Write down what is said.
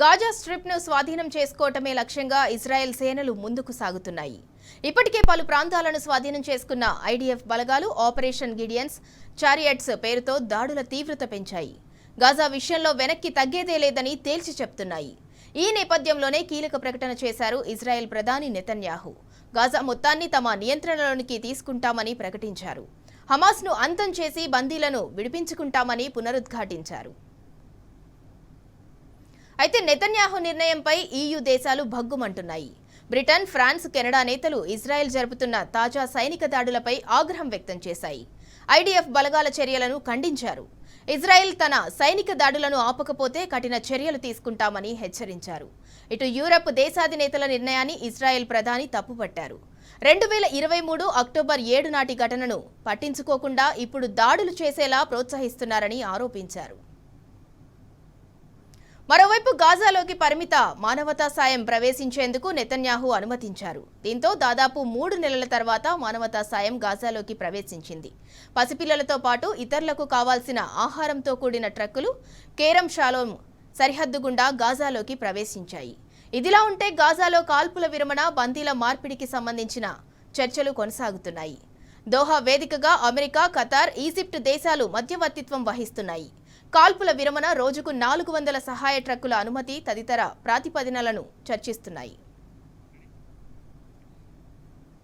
Gaza స్ట్రిప్ను స్వాధీనం చేసుకోవటమే లక్ష్యంగా ఇజ్రాయెల్ సేనలు ముందుకు సాగుతున్నాయి. ఇప్పటికే పలు ప్రాంతాలను స్వాధీనం చేసుకున్న ఐడిఎఫ్ బలగాలు ఆపరేషన్ గిడియన్స్, చారియట్స్ పేరుతో దాడుల తీవ్రత పెంచాయి. గాజా విషయంలో వెనక్కి తగ్గేదే లేదని తేల్చి చెప్తున్నాయి. ఈ నేపథ్యంలోనే కీలక ప్రకటన చేశారు ఇజ్రాయెల్ ప్రధాని నెతన్యాహు. గాజా మొత్తాన్ని తమ నియంత్రణలోనికి తీసుకుంటామని ప్రకటించారు. హమాస్ను అంతం చేసి బందీలను విడిపించుకుంటామని పునరుద్ఘాటించారు. అయితే నెతన్యాహు నిర్ణయంపై EU దేశాలు భగ్గుమంటున్నాయి. బ్రిటన్, ఫ్రాన్స్, కెనడా నేతలు ఇజ్రాయెల్ జరుపుతున్న తాజా సైనిక దాడులపై ఆగ్రహం వ్యక్తం చేశాయి. ఐడిఎఫ్ బలగాల చర్యలను ఖండించారు. ఇజ్రాయెల్ తన సైనిక దాడులను ఆపకపోతే కఠిన చర్యలు తీసుకుంటామని హెచ్చరించారు. ఇటు యూరప్ దేశాధినేతల నిర్ణయాన్ని ఇజ్రాయెల్ ప్రధాని తప్పుపట్టారు. 2023 అక్టోబర్ 7 నాటి ఘటనను పట్టించుకోకుండా ఇప్పుడు దాడులు చేసేలా ప్రోత్సహిస్తున్నారని ఆరోపించారు. మరోవైపు గాజాలోకి పరిమిత మానవతా సాయం ప్రవేశించేందుకు నెతన్యాహు అనుమతించారు. దీంతో దాదాపు 3 నెలల తర్వాత మానవతా సాయం గాజాలోకి ప్రవేశించింది. పసిపిల్లలతో పాటు ఇతరులకు కావాల్సిన ఆహారంతో కూడిన ట్రక్కులు కేరం షాలోమ్ సరిహద్దు గుండా గాజాలోకి ప్రవేశించాయి. ఇదిలా ఉంటే గాజాలో కాల్పుల విరమణ, బందీల మార్పిడికి సంబంధించిన చర్చలు కొనసాగుతున్నాయి. దోహా వేదికగా అమెరికా, ఖతార్, ఈజిప్ట్ దేశాలు మధ్యవర్తిత్వం వహిస్తున్నాయి. కాల్పుల విరమణ, రోజుకు 400 సహాయ ట్రక్కుల అనుమతి తదితర ప్రాతిపదికనలను చర్చిస్తున్నాయి.